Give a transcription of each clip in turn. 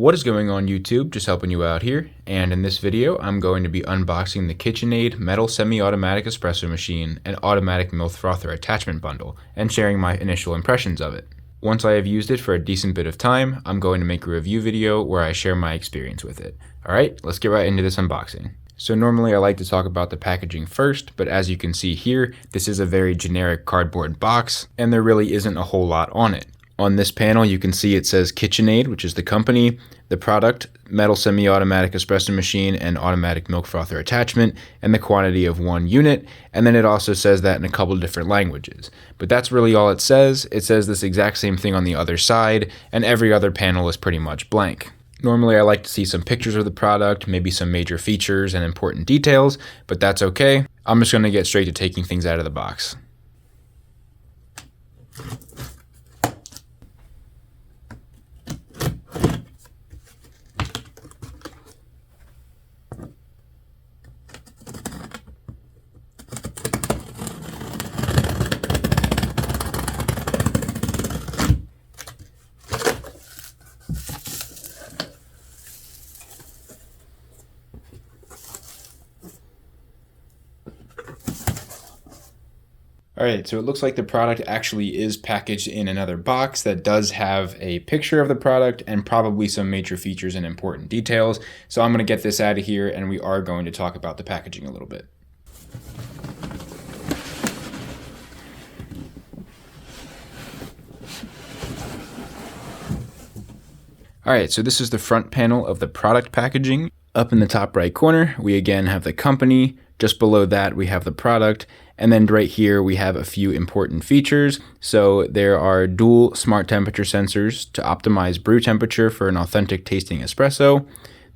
What is going on YouTube? Just helping you out here, and in this video I'm going to be unboxing the KitchenAid metal semi-automatic espresso machine and automatic milk frother attachment bundle and sharing my initial impressions of it. Once I have used it for a decent bit of time, I'm going to make a review video where I share my experience with it. Alright, let's get right into this unboxing. So normally I like to talk about the packaging first, but as you can see here, this is a very generic cardboard box and there really isn't a whole lot on it. On this panel, you can see it says KitchenAid, which is the company, the product, metal semi-automatic espresso machine and automatic milk frother attachment, and the quantity of 1 unit, and then it also says that in a couple different languages. But that's really all it says. It says this exact same thing on the other side, and every other panel is pretty much blank. Normally I like to see some pictures of the product, maybe some major features and important details, but that's okay. I'm just going to get straight to taking things out of the box. Alright, so it looks like the product actually is packaged in another box that does have a picture of the product and probably some major features and important details. So I'm going to get this out of here and we are going to talk about the packaging a little bit. Alright, so this is the front panel of the product packaging. Up in the top right corner, we again have the company. Just below that, we have the product. And then right here, we have a few important features. So there are dual smart temperature sensors to optimize brew temperature for an authentic tasting espresso.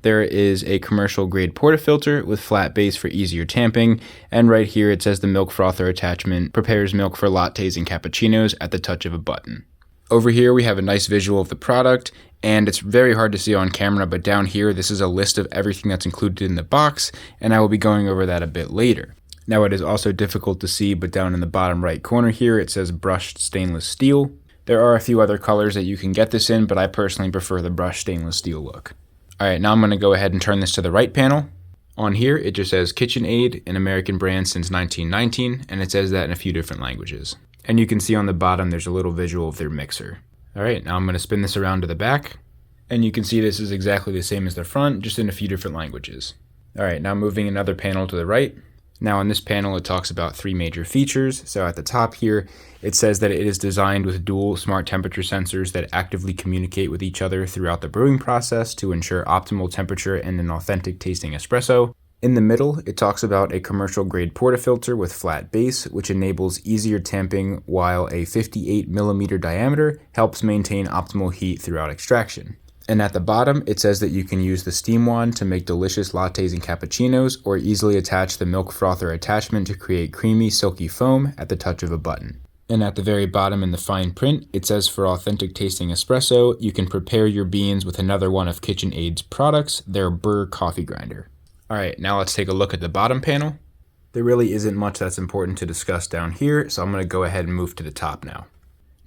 There is a commercial grade portafilter with flat base for easier tamping. And right here, it says the milk frother attachment prepares milk for lattes and cappuccinos at the touch of a button. Over here, we have a nice visual of the product. And it's very hard to see on camera, but down here, this is a list of everything that's included in the box, and I will be going over that a bit later. Now, it is also difficult to see, but down in the bottom right corner here, it says brushed stainless steel. There are a few other colors that you can get this in, but I personally prefer the brushed stainless steel look. All right, now I'm going to go ahead and turn this to the right panel. On here, it just says KitchenAid, an American brand since 1919, and it says that in a few different languages. And you can see on the bottom, there's a little visual of their mixer. All right, now I'm going to spin this around to the back, and you can see this is exactly the same as the front, just in a few different languages. All right, now moving another panel to the right. Now on this panel, it talks about 3 major features. So at the top here, it says that it is designed with dual smart temperature sensors that actively communicate with each other throughout the brewing process to ensure optimal temperature and an authentic tasting espresso. In the middle, it talks about a commercial grade portafilter with flat base, which enables easier tamping while a 58mm diameter helps maintain optimal heat throughout extraction. And at the bottom, it says that you can use the steam wand to make delicious lattes and cappuccinos or easily attach the milk frother attachment to create creamy, silky foam at the touch of a button. And at the very bottom in the fine print, it says for authentic tasting espresso, you can prepare your beans with another one of KitchenAid's products, their Burr coffee grinder. Alright, now let's take a look at the bottom panel. There really isn't much that's important to discuss down here, so I'm going to go ahead and move to the top now.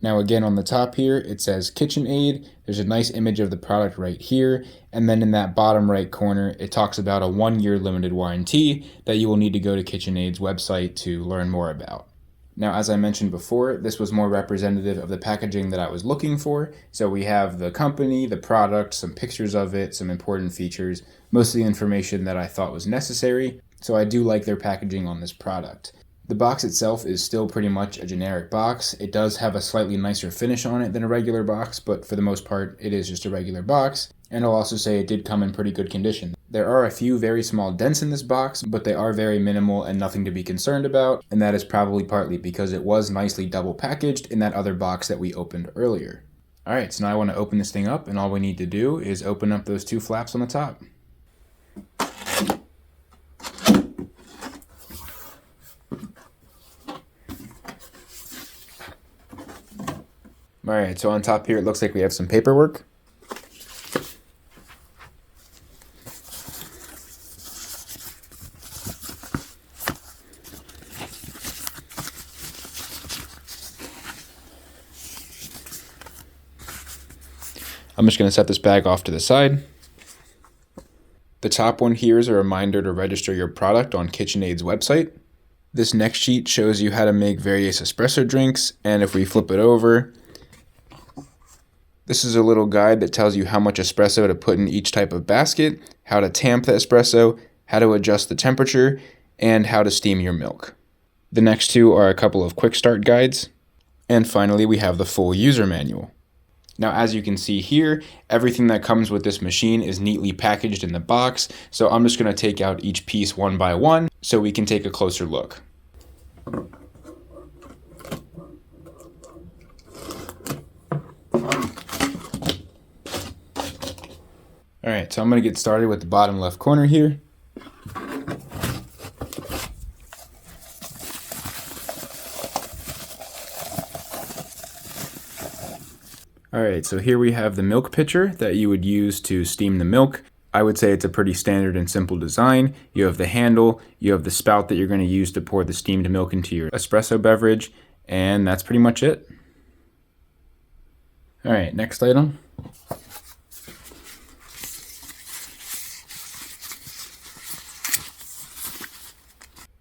Now again on the top here, it says KitchenAid. There's a nice image of the product right here, and then in that bottom right corner, it talks about a 1-year limited warranty that you will need to go to KitchenAid's website to learn more about. Now, as I mentioned before, this was more representative of the packaging that I was looking for. So we have the company, the product, some pictures of it, some important features, most of the information that I thought was necessary. So I do like their packaging on this product. The box itself is still pretty much a generic box. It does have a slightly nicer finish on it than a regular box, but for the most part, it is just a regular box. And I'll also say it did come in pretty good condition. There are a few very small dents in this box, but they are very minimal and nothing to be concerned about, and that is probably partly because it was nicely double packaged in that other box that we opened earlier. Alright, so now I want to open this thing up, and all we need to do is open up those 2 flaps on the top. Alright, so on top here it looks like we have some paperwork. I'm just going to set this bag off to the side. The top one here is a reminder to register your product on KitchenAid's website. This next sheet shows you how to make various espresso drinks, and if we flip it over, this is a little guide that tells you how much espresso to put in each type of basket, how to tamp the espresso, how to adjust the temperature, and how to steam your milk. The next two are a couple of quick start guides, and finally we have the full user manual. Now, as you can see here, everything that comes with this machine is neatly packaged in the box, so I'm just going to take out each piece one by one so we can take a closer look. Alright, so I'm going to get started with the bottom left corner here. Alright, so here we have the milk pitcher that you would use to steam the milk. I would say it's a pretty standard and simple design. You have the handle, you have the spout that you're going to use to pour the steamed milk into your espresso beverage, and that's pretty much it. Alright, next item.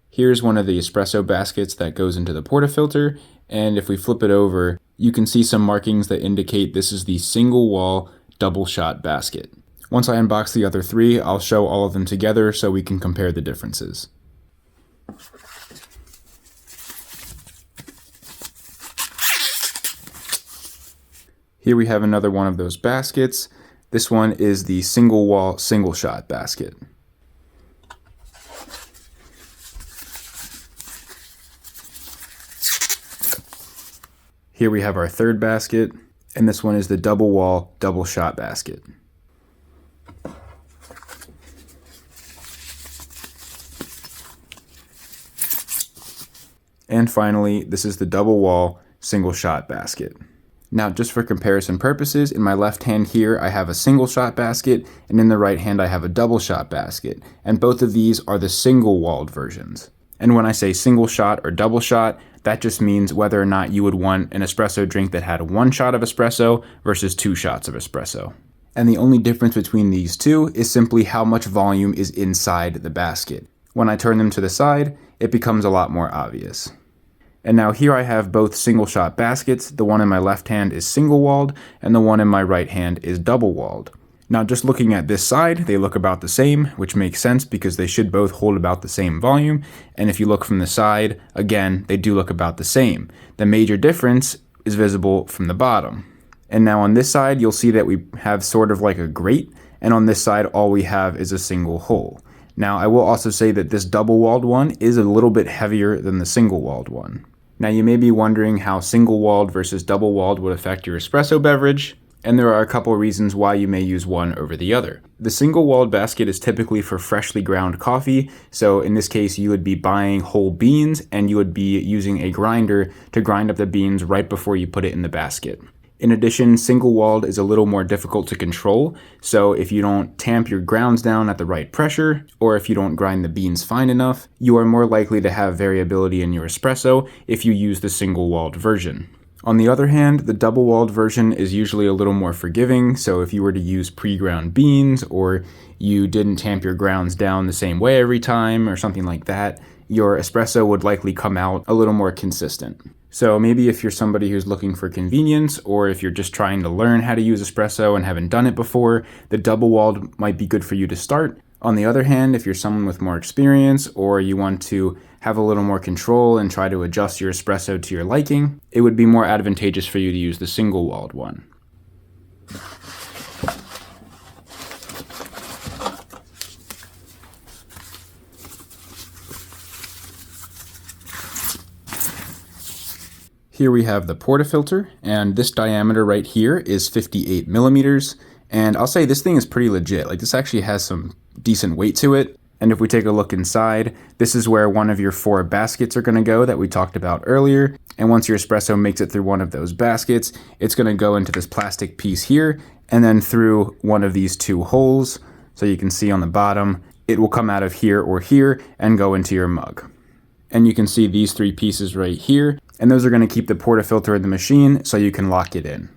Here's one of the espresso baskets that goes into the portafilter, and if we flip it over, you can see some markings that indicate this is the single wall double shot basket. Once I unbox the other three, I'll show all of them together so we can compare the differences. Here we have another one of those baskets. This one is the single wall single shot basket. Here we have our third basket, and this one is the double wall, double shot basket. And finally, this is the double wall, single shot basket. Now, just for comparison purposes, in my left hand here, I have a single shot basket, and in the right hand, I have a double shot basket. And both of these are the single walled versions. And when I say single shot or double shot, that just means whether or not you would want an espresso drink that had 1 shot of espresso versus 2 shots of espresso. And the only difference between these two is simply how much volume is inside the basket. When I turn them to the side, it becomes a lot more obvious. And now here I have both single shot baskets. The one in my left hand is single walled, and the one in my right hand is double walled. Now, just looking at this side, they look about the same, which makes sense because they should both hold about the same volume. And if you look from the side, again, they do look about the same. The major difference is visible from the bottom. And now on this side, you'll see that we have sort of like a grate, and on this side, all we have is a single hole. Now, I will also say that this double-walled one is a little bit heavier than the single-walled one. Now, you may be wondering how single-walled versus double-walled would affect your espresso beverage. And there are a couple reasons why you may use one over the other. The single-walled basket is typically for freshly ground coffee, so in this case you would be buying whole beans and you would be using a grinder to grind up the beans right before you put it in the basket. In addition, single-walled is a little more difficult to control, so if you don't tamp your grounds down at the right pressure, or if you don't grind the beans fine enough, you are more likely to have variability in your espresso if you use the single-walled version. On the other hand, the double-walled version is usually a little more forgiving, so if you were to use pre-ground beans or you didn't tamp your grounds down the same way every time or something like that, your espresso would likely come out a little more consistent. So maybe if you're somebody who's looking for convenience, or if you're just trying to learn how to use espresso and haven't done it before, the double-walled might be good for you to start. On the other hand, if you're someone with more experience, or you want to have a little more control and try to adjust your espresso to your liking, it would be more advantageous for you to use the single-walled one. Here we have the portafilter, and this diameter right here is 58 millimeters. And I'll say this thing is pretty legit. Like, this actually has some decent weight to it. And if we take a look inside, this is where one of your 4 baskets are going to go that we talked about earlier. And once your espresso makes it through one of those baskets, it's going to go into this plastic piece here and then through one of these 2 holes. So you can see on the bottom, it will come out of here or here and go into your mug. And you can see these 3 pieces right here, and those are going to keep the portafilter in the machine so you can lock it in.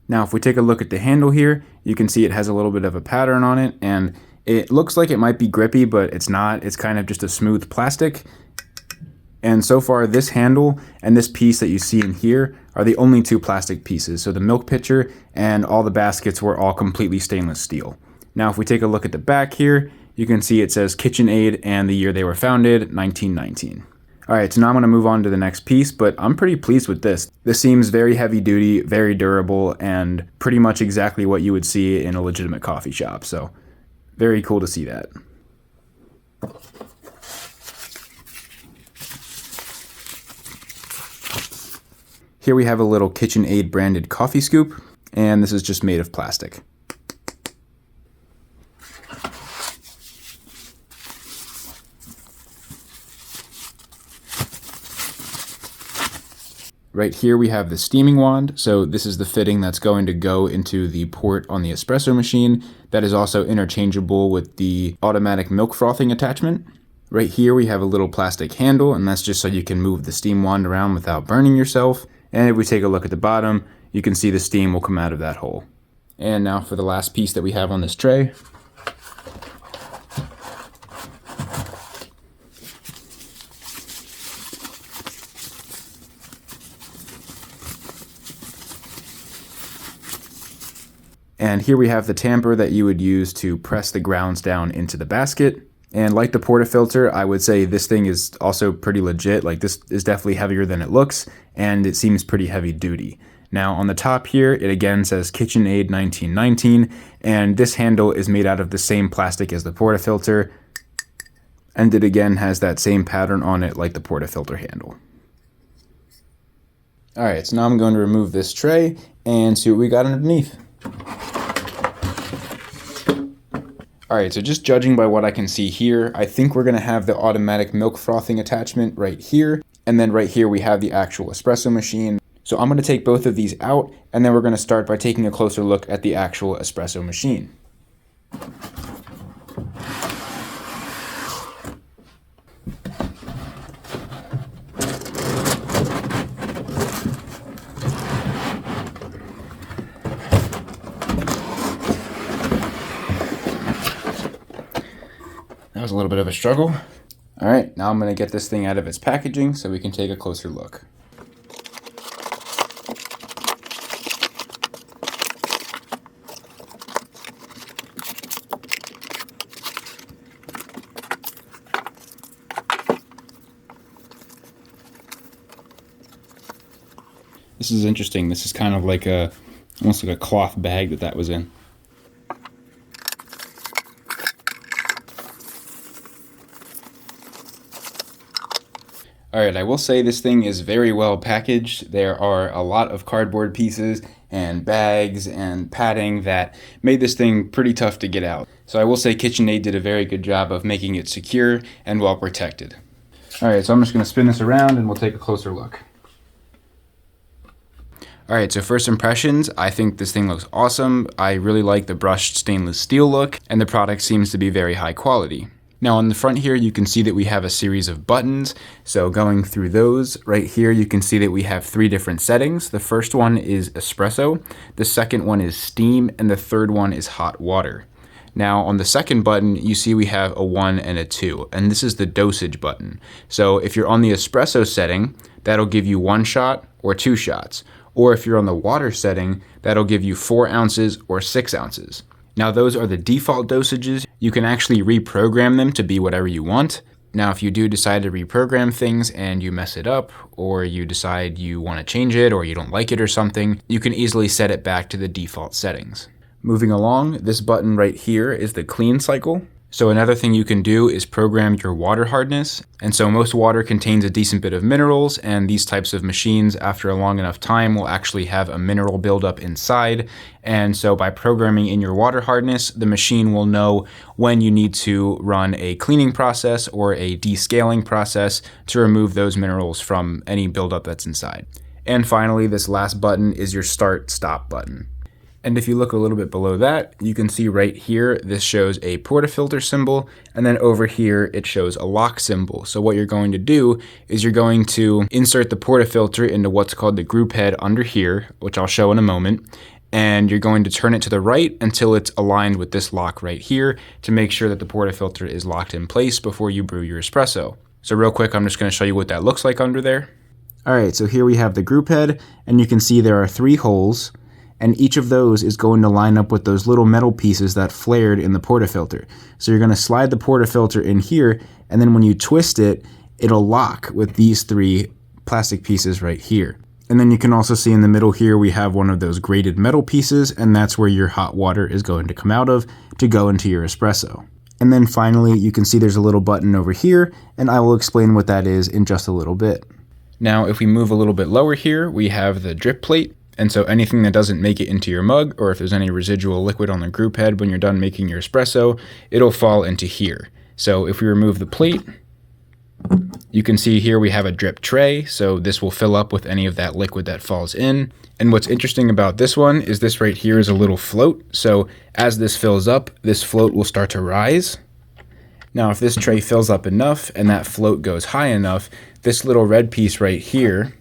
Now, if we take a look at the handle here, you can see it has a little bit of a pattern on it, and it looks like it might be grippy, but it's not. It's kind of just a smooth plastic. And so far, this handle and this piece that you see in here are the only two plastic pieces. So the milk pitcher and all the baskets were all completely stainless steel. Now, if we take a look at the back here, you can see it says KitchenAid and the year they were founded, 1919. All right, so now I'm gonna move on to the next piece, but I'm pretty pleased with this. This seems very heavy duty, very durable, and pretty much exactly what you would see in a legitimate coffee shop. So very cool to see that. Here we have a little KitchenAid branded coffee scoop, and this is just made of plastic. Right here we have the steaming wand, so this is the fitting that's going to go into the port on the espresso machine. That is also interchangeable with the automatic milk frothing attachment. Right here we have a little plastic handle, and that's just so you can move the steam wand around without burning yourself. And if we take a look at the bottom, you can see the steam will come out of that hole. And now for the last piece that we have on this tray. And here we have the tamper that you would use to press the grounds down into the basket. And like the portafilter, I would say this thing is also pretty legit. Like, this is definitely heavier than it looks, and it seems pretty heavy duty. Now on the top here, it again says KitchenAid 1919, and this handle is made out of the same plastic as the portafilter, and it again has that same pattern on it like the portafilter handle. All right, so now I'm going to remove this tray and see what we got underneath. All right, so just judging by what I can see here, I think we're gonna have the automatic milk frothing attachment right here, and then right here we have the actual espresso machine. So I'm gonna take both of these out, and then we're gonna start by taking a closer look at the actual espresso machine. That was a little bit of a struggle. All right, now I'm gonna get this thing out of its packaging so we can take a closer look. This is interesting. This is kind of like almost like a cloth bag that was in. All right, I will say this thing is very well packaged. There are a lot of cardboard pieces and bags and padding that made this thing pretty tough to get out. So I will say KitchenAid did a very good job of making it secure and well protected. All right, so I'm just gonna spin this around and we'll take a closer look. All right, so first impressions, I think this thing looks awesome. I really like the brushed stainless steel look, and the product seems to be very high quality. Now on the front here, you can see that we have a series of buttons. So going through those, right here, you can see that we have 3 different settings. The first one is espresso, the second one is steam, and the third one is hot water. Now on the second button, you see we have a 1 and a 2, and this is the dosage button. So if you're on the espresso setting, that'll give you 1 shot or 2 shots. Or if you're on the water setting, that'll give you 4 ounces or 6 ounces. Now those are the default dosages. You can actually reprogram them to be whatever you want. Now if you do decide to reprogram things and you mess it up, or you decide you want to change it or you don't like it or something, you can easily set it back to the default settings. Moving along, this button right here is the clean cycle. So another thing you can do is program your water hardness. And so most water contains a decent bit of minerals, and these types of machines, after a long enough time, will actually have a mineral buildup inside. And so by programming in your water hardness, the machine will know when you need to run a cleaning process or a descaling process to remove those minerals from any buildup that's inside. And finally, this last button is your start-stop button. And if you look a little bit below that, you can see right here, this shows a portafilter symbol, and then over here, it shows a lock symbol. So what you're going to do is you're going to insert the portafilter into what's called the group head under here, which I'll show in a moment. and you're going to turn it to the right until it's aligned with this lock right here to make sure that the portafilter is locked in place before you brew your espresso. So real quick, I'm just going to show you what that looks like under there. All right, so here we have the group head, and you can see there are 3 holes, and each of those is going to line up with those little metal pieces that flared in the portafilter. So you're going to slide the portafilter in here, and then when you twist it, it'll lock with these 3 plastic pieces right here. And then you can also see in the middle here, we have one of those grated metal pieces, and that's where your hot water is going to come out of to go into your espresso. And then finally, you can see there's a little button over here, and I will explain what that is in just a little bit. Now, if we move a little bit lower here, we have the drip plate. And so anything that doesn't make it into your mug, or if there's any residual liquid on the group head when you're done making your espresso, it'll fall into here. So if we remove the plate, you can see here we have a drip tray, so this will fill up with any of that liquid that falls in. And what's interesting about this one is this right here is a little float, so as this fills up, this float will start to rise. Now if this tray fills up enough and that float goes high enough, this little red piece right here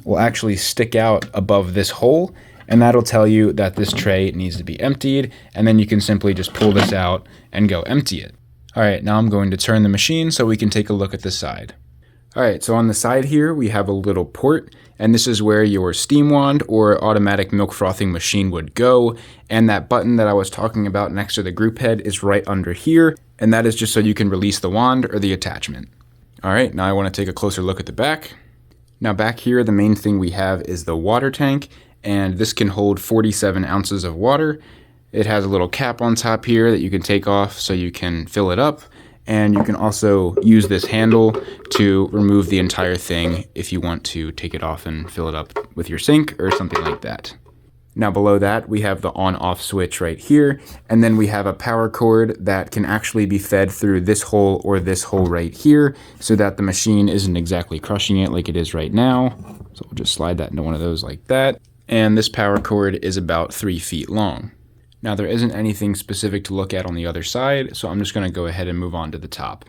will actually stick out above this hole, and that'll tell you that this tray needs to be emptied, and then you can simply just pull this out and go empty it. All right, now I'm going to turn the machine so we can take a look at the side. All right, so on the side here, we have a little port, and this is where your steam wand or automatic milk frothing machine would go. And that button that I was talking about next to the group head is right under here, and that is just so you can release the wand or the attachment. All right, now I want to take a closer look at the back. Now back here, the main thing we have is the water tank, and this can hold 47 ounces of water. It has a little cap on top here that you can take off so you can fill it up. And you can also use this handle to remove the entire thing if you want to take it off and fill it up with your sink or something like that. Now below that, we have the on-off switch right here, and then we have a power cord that can actually be fed through this hole or this hole right here so that the machine isn't exactly crushing it like it is right now. So we'll just slide that into one of those like that. And this power cord is about 3 feet long. Now there isn't anything specific to look at on the other side, so I'm just going to go ahead and move on to the top.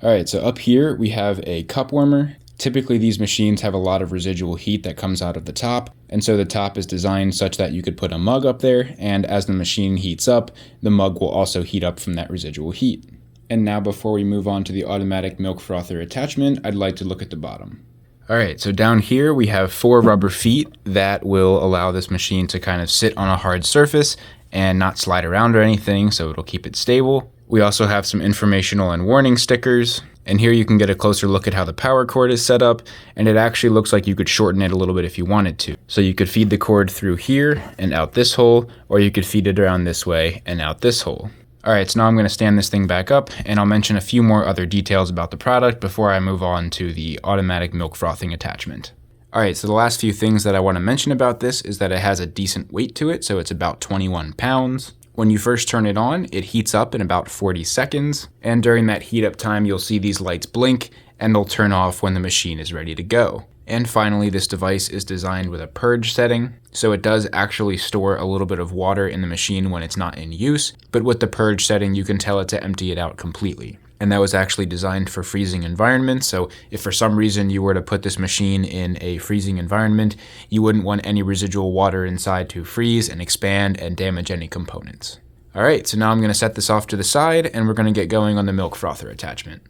All right, so up here we have a cup warmer. Typically these machines have a lot of residual heat that comes out of the top, and so the top is designed such that you could put a mug up there, and as the machine heats up, the mug will also heat up from that residual heat. And now before we move on to the automatic milk frother attachment, I'd like to look at the bottom. All right, so down here we have 4 rubber feet that will allow this machine to kind of sit on a hard surface and not slide around or anything, so it'll keep it stable. We also have some informational and warning stickers, and here you can get a closer look at how the power cord is set up, and it actually looks like you could shorten it a little bit if you wanted to. So you could feed the cord through here and out this hole, or you could feed it around this way and out this hole. All right, so now I'm going to stand this thing back up, and I'll mention a few more other details about the product before I move on to the automatic milk frothing attachment. All right, so the last few things that I want to mention about this is that it has a decent weight to it, so it's about 21 pounds. When you first turn it on, it heats up in about 40 seconds, and during that heat up time, you'll see these lights blink, and they'll turn off when the machine is ready to go. And finally, this device is designed with a purge setting, so it does actually store a little bit of water in the machine when it's not in use, but with the purge setting, you can tell it to empty it out completely. And that was actually designed for freezing environments, so if for some reason you were to put this machine in a freezing environment, you wouldn't want any residual water inside to freeze and expand and damage any components. All right, so now I'm going to set this off to the side, and we're going to get going on the milk frother attachment.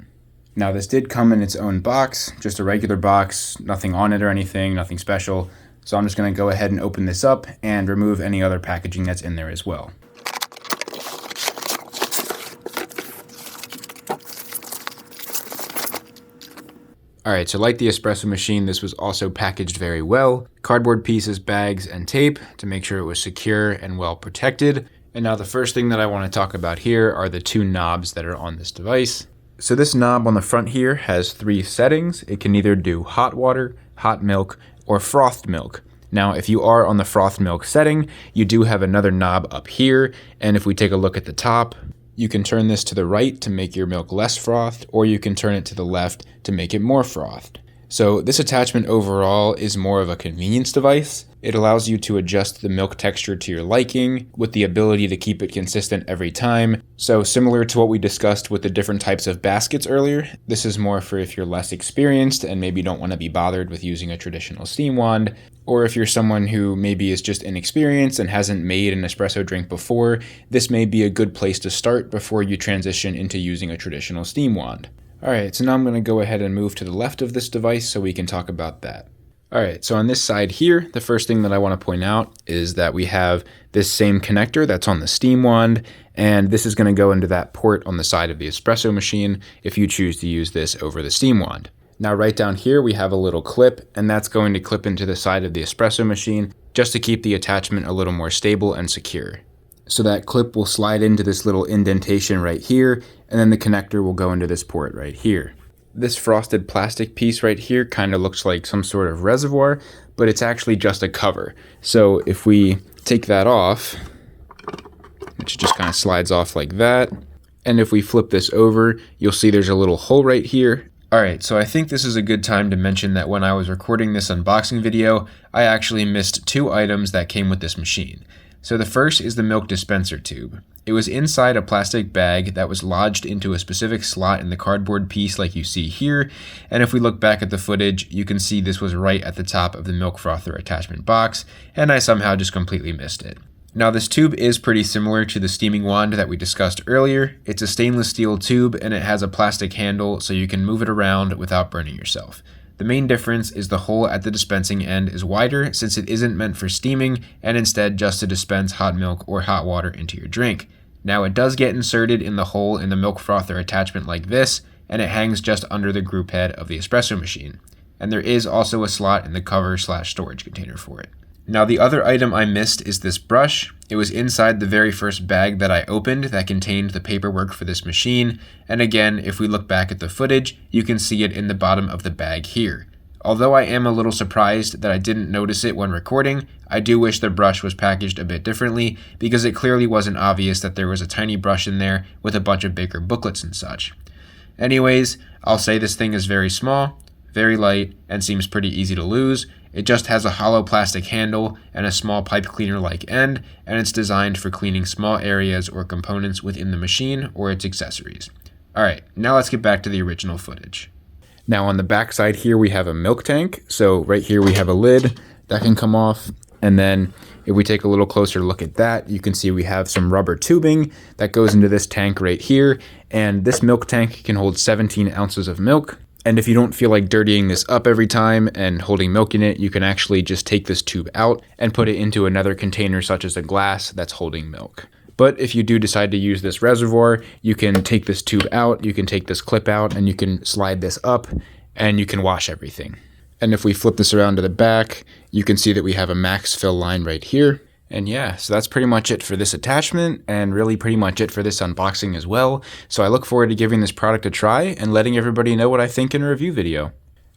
Now this did come in its own box, just a regular box, nothing on it or anything, nothing special. So I'm just going to go ahead and open this up and remove any other packaging that's in there as well. Alright, so like the espresso machine, this was also packaged very well. Cardboard pieces, bags, and tape to make sure it was secure and well protected. And now the first thing that I want to talk about here are the 2 knobs that are on this device. So this knob on the front here has 3 settings. It can either do hot water, hot milk, or frothed milk. Now, if you are on the frothed milk setting, you do have another knob up here. And if we take a look at the top, you can turn this to the right to make your milk less frothed, or you can turn it to the left to make it more frothed. So this attachment overall is more of a convenience device. It allows you to adjust the milk texture to your liking with the ability to keep it consistent every time. So similar to what we discussed with the different types of baskets earlier, this is more for if you're less experienced and maybe don't want to be bothered with using a traditional steam wand, Or if you're someone who maybe is just inexperienced and hasn't made an espresso drink before, this may be a good place to start before you transition into using a traditional steam wand. Alright, so now I'm going to go ahead and move to the left of this device so we can talk about that. Alright, so on this side here, the first thing that I want to point out is that we have this same connector that's on the steam wand, and this is going to go into that port on the side of the espresso machine if you choose to use this over the steam wand. Now right down here we have a little clip, and that's going to clip into the side of the espresso machine just to keep the attachment a little more stable and secure. So that clip will slide into this little indentation right here, and then the connector will go into this port right here. This frosted plastic piece right here kind of looks like some sort of reservoir, but it's actually just a cover. So if we take that off, which just kind of slides off like that, and if we flip this over, you'll see there's a little hole right here. Alright, so I think this is a good time to mention that when I was recording this unboxing video, I actually missed two items that came with this machine. So the first is the milk dispenser tube. It was inside a plastic bag that was lodged into a specific slot in the cardboard piece like you see here, and if we look back at the footage, you can see this was right at the top of the milk frother attachment box, and I somehow just completely missed it. Now this tube is pretty similar to the steaming wand that we discussed earlier. It's a stainless steel tube and it has a plastic handle so you can move it around without burning yourself. The main difference is the hole at the dispensing end is wider since it isn't meant for steaming and instead just to dispense hot milk or hot water into your drink. Now it does get inserted in the hole in the milk frother attachment like this, and it hangs just under the group head of the espresso machine. And there is also a slot in the cover/storage container for it. Now the other item I missed is this brush. It was inside the very first bag that I opened that contained the paperwork for this machine, and again, if we look back at the footage, you can see it in the bottom of the bag here. Although I am a little surprised that I didn't notice it when recording, I do wish the brush was packaged a bit differently because it clearly wasn't obvious that there was a tiny brush in there with a bunch of bigger booklets and such. Anyways, I'll say this thing is very small, very light, and seems pretty easy to lose. It just has a hollow plastic handle and a small pipe cleaner-like end, and it's designed for cleaning small areas or components within the machine or its accessories. Alright, now let's get back to the original footage. Now on the back side here we have a milk tank, so right here we have a lid that can come off, and then if we take a little closer look at that, you can see we have some rubber tubing that goes into this tank right here, and this milk tank can hold 17 ounces of milk. And if you don't feel like dirtying this up every time and holding milk in it, you can actually just take this tube out and put it into another container such as a glass that's holding milk. But if you do decide to use this reservoir, you can take this tube out, you can take this clip out, and you can slide this up and you can wash everything. And if we flip this around to the back, you can see that we have a max fill line right here. And yeah, so that's pretty much it for this attachment, and really pretty much it for this unboxing as well. So I look forward to giving this product a try and letting everybody know what I think in a review video.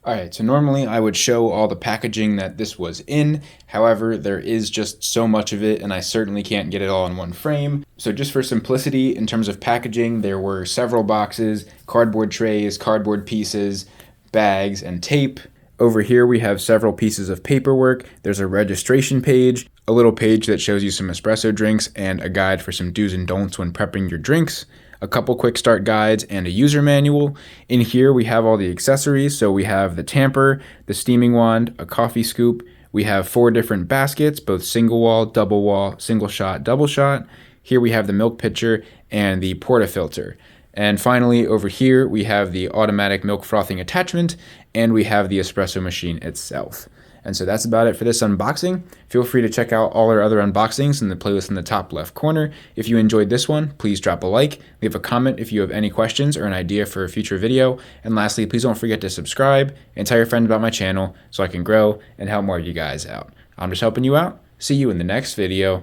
Alright, so normally I would show all the packaging that this was in. However, there is just so much of it and I certainly can't get it all in one frame. So just for simplicity, in terms of packaging, there were several boxes, cardboard trays, cardboard pieces, bags, and tape. Over here we have several pieces of paperwork. There's a registration page, a little page that shows you some espresso drinks, and a guide for some do's and don'ts when prepping your drinks, a couple quick start guides, and a user manual. In here we have all the accessories, so we have the tamper, the steaming wand, a coffee scoop. We have 4 different baskets, both single wall, double wall, single shot, double shot. Here we have the milk pitcher and the portafilter. And finally, over here, we have the automatic milk frothing attachment, and we have the espresso machine itself. And so that's about it for this unboxing. Feel free to check out all our other unboxings in the playlist in the top left corner. If you enjoyed this one, please drop a like, leave a comment if you have any questions or an idea for a future video. And lastly, please don't forget to subscribe and tell your friends about my channel so I can grow and help more of you guys out. I'm just helping you out. See you in the next video.